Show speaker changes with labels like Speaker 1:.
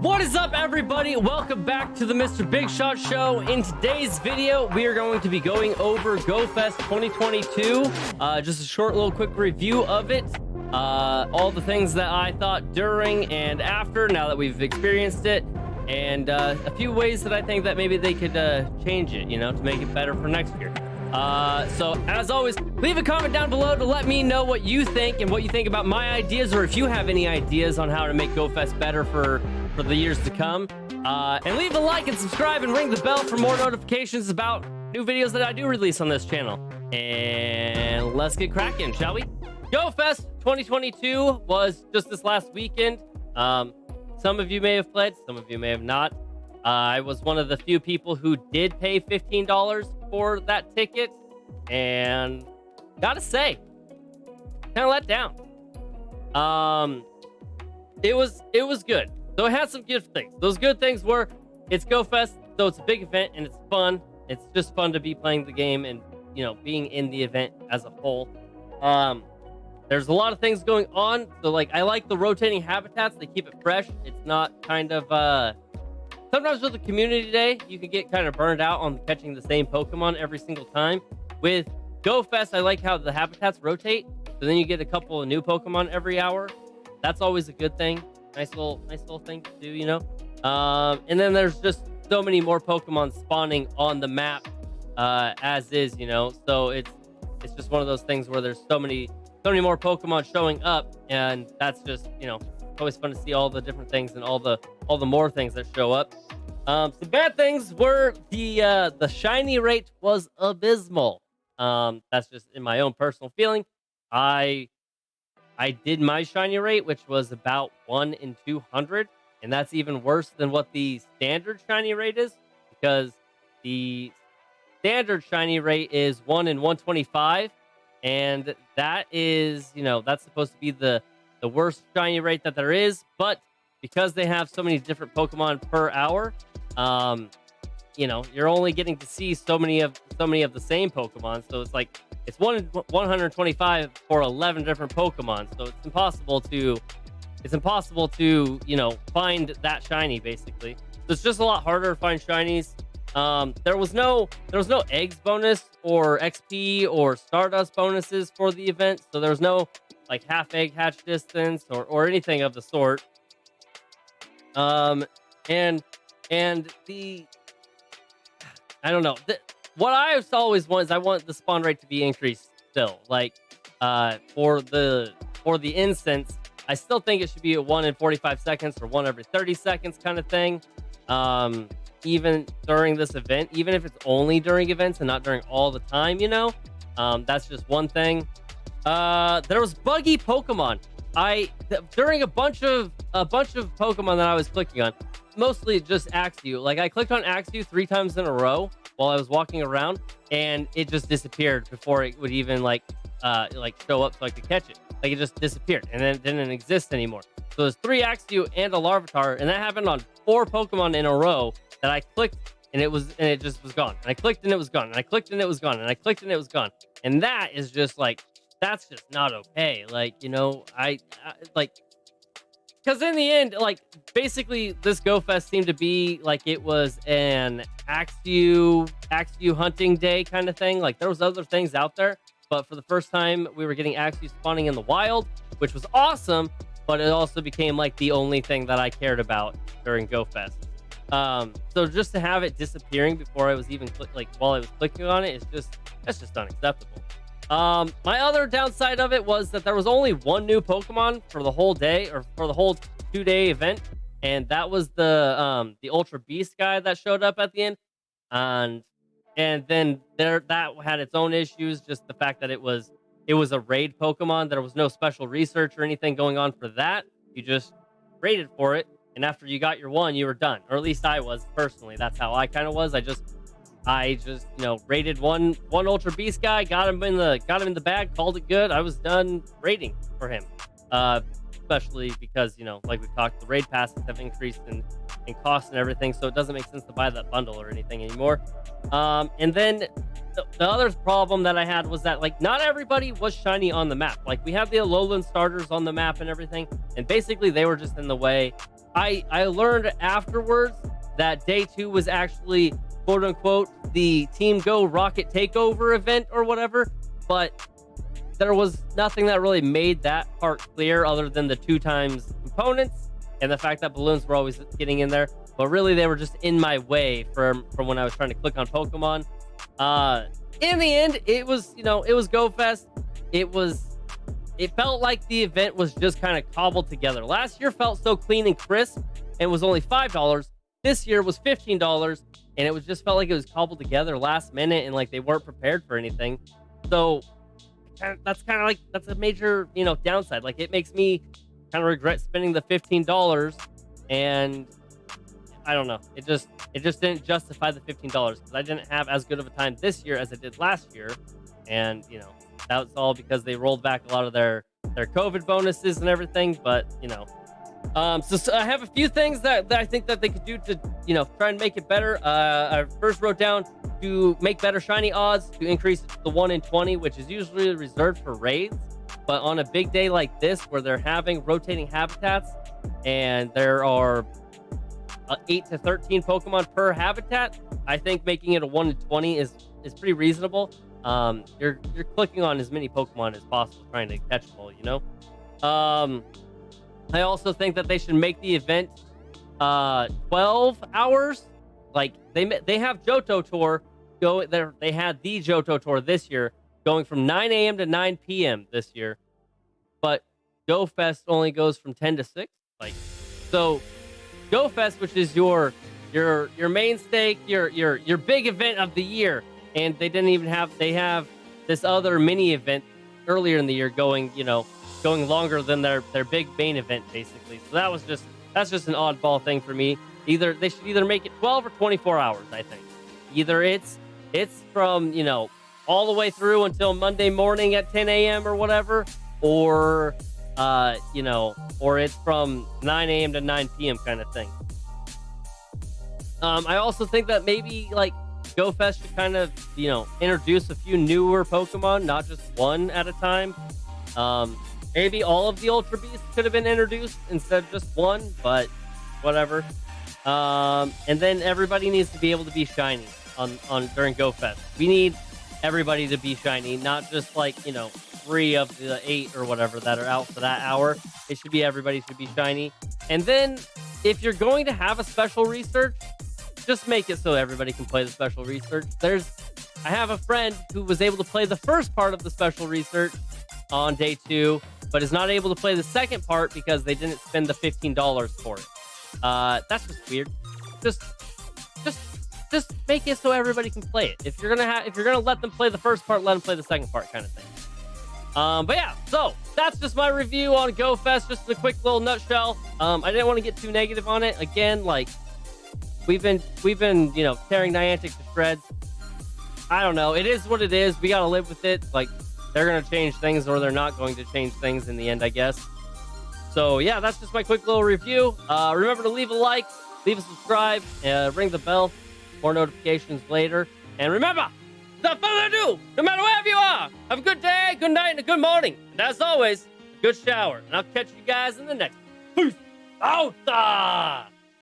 Speaker 1: What is up, everybody? Welcome back to the Mr. Big Shot Show. In today's video, we are going to be going over GoFest 2022. Just a short little quick review of it. All the things that I thought during and after, now that we've experienced it. And a few ways that I think that maybe they could change it, you know, to make it better for next year. So as always, leave a comment down below to let me know what you think and what you think about my ideas, or if you have any ideas on how to make GoFest better for the years to come. And leave a like and subscribe and ring the bell for more notifications about new videos that I do release on this channel. And let's get cracking, shall we? GoFest 2022 was just this last weekend. Some of you may have played, some of you may have not. I was one of the few people who did pay $15 for that ticket, and gotta say, kind of let down. It was good. So it had some good things. Those good things were, it's GoFest, so it's a big event and it's fun. It's just fun to be playing the game and, you know, being in the event as a whole. There's a lot of things going on. So like, I like the rotating habitats. They keep it fresh. It's not kind of, sometimes with the community day, you can get kind of burned out on catching the same Pokemon every single time. With GoFest, I like how the habitats rotate. So then you get a couple of new Pokemon every hour. That's always a good thing. Nice little thing to do, you know. And then there's just so many more Pokemon spawning on the map, as is, you know. So it's just one of those things where there's so many more Pokemon showing up, and that's just, you know, always fun to see all the different things and all the more things that show up. Some bad things were the shiny rate was abysmal. That's just in my own personal feeling. I did my shiny rate, which was about 1 in 200, and that's even worse than what the standard shiny rate is, because the standard shiny rate is 1 in 125, and that is, you know, that's supposed to be the worst shiny rate that there is. But because they have so many different Pokemon per hour, you know, you're only getting to see so many of the same Pokemon. So it's like, it's 1 in 125 for 11 different Pokemon. So it's impossible to, you know, find that shiny, basically. So it's just a lot harder to find shinies. There was no eggs bonus or XP or Stardust bonuses for the event. So there was no like half egg hatch distance or anything of the sort. And the, I don't know. What I always want is I want the spawn rate to be increased still. Like, for the instance, I still think it should be a 1 in 45 seconds or 1 every 30 seconds kind of thing. Even during this event, even if it's only during events and not during all the time, you know. That's just one thing. There was buggy Pokemon. During a bunch of Pokemon that I was clicking on, mostly just Axew. Like, I clicked on Axew 3 times in a row while I was walking around, and it just disappeared before it would even like show up so I could catch it. Like, it just disappeared and then it didn't exist anymore. So there's 3 Axew and a Larvitar, and that happened on 4 Pokemon in a row that I clicked and it just was gone. And I clicked and it was gone. And I clicked and it was gone. And I clicked and it was gone. And that is just like, that's just not okay. Like, you know, I like, because in the end, like, basically this GoFest seemed to be like it was an Axew hunting day kind of thing. Like, there was other things out there, but for the first time we were getting Axew spawning in the wild, which was awesome, but it also became like the only thing that I cared about during GoFest. So just to have it disappearing before I was even while I was clicking on it, that's just unacceptable. My other downside of it was that there was only 1 new Pokemon for the whole day, or for the whole 2-day event, and that was the Ultra Beast guy that showed up at the end. And then that had its own issues, just the fact that it was a raid Pokemon. There was no special research or anything going on for that. You just raided for it, and after you got your one, you were done. Or at least I was, personally. That's how I kind of was. I just, you know, raided one Ultra Beast guy, got him in the bag, called it good. I was done raiding for him. Especially because, you know, like we've talked, the raid passes have increased in cost and everything, so it doesn't make sense to buy that bundle or anything anymore. And then the other problem that I had was that, like, not everybody was shiny on the map. Like, we have the Alolan starters on the map and everything, and basically they were just in the way. I learned afterwards that day 2 was actually, quote unquote, the Team Go Rocket Takeover event or whatever, but there was nothing that really made that part clear other than the 2 times components and the fact that balloons were always getting in there. But really, they were just in my way from when I was trying to click on Pokemon. In the end, it was, it was Go Fest. It felt like the event was just kind of cobbled together. Last year felt so clean and crisp and was only $5. This year was $15, and it was just felt like it was cobbled together last minute and like they weren't prepared for anything. So that's kind of like, that's a major, downside. Like, it makes me kind of regret spending the $15, and I don't know. It just didn't justify the $15 because I didn't have as good of a time this year as I did last year, and that was all because they rolled back a lot of their COVID bonuses and everything. But so I have a few things that I think that they could do to try and make it better. I first wrote down to make better shiny odds, to increase it to the 1 in 20, which is usually reserved for raids. But on a big day like this, where they're having rotating habitats and there are 8 to 13 Pokemon per habitat, I think making it a 1 in 20 is pretty reasonable. You're clicking on as many Pokemon as possible, trying to catch them all. I also think that they should make the event 12 hours. Like, they have Johto Tour go there. They had the Johto Tour this year going from 9 a.m. to 9 p.m. this year, but Go Fest only goes from 10 to 6. Like, so Go Fest, which is your mainstay, your big event of the year, and they didn't even have, they have this other mini event earlier in the year going longer than their big main event, basically. So that's just an oddball thing for me. They should either make it 12 or 24 hours. I think either it's from all the way through until Monday morning at 10 a.m. or whatever, or or it's from 9 a.m. to 9 p.m. kind of thing. I also think that maybe like Go Fest should kind of introduce a few newer Pokemon, not just one at a time. Maybe all of the Ultra Beasts could have been introduced instead of just one, but whatever. And then everybody needs to be able to be shiny on during Go Fest. We need everybody to be shiny, not just like 3 of the 8 or whatever that are out for that hour. It should be everybody should be shiny. And then if you're going to have a special research, just make it so everybody can play the special research. I have a friend who was able to play the first part of the special research on day 2, but is not able to play the second part because they didn't spend the $15 for it. That's just weird. Just make it so everybody can play it. If you're gonna let them play the first part, let them play the second part, kind of thing. But yeah, so that's just my review on Go Fest, just a quick little nutshell. I didn't want to get too negative on it. Again, like we've been tearing Niantic to shreds. I don't know. It is what it is. We gotta live with it. Like, they're gonna change things or they're not going to change things in the end, I guess. So yeah, that's just my quick little review. Remember to leave a like, leave a subscribe, ring the bell for notifications later. And remember, without further ado, no matter wherever you are, have a good day, good night, and a good morning. And as always, a good shower. And I'll catch you guys in the next one. Peace out!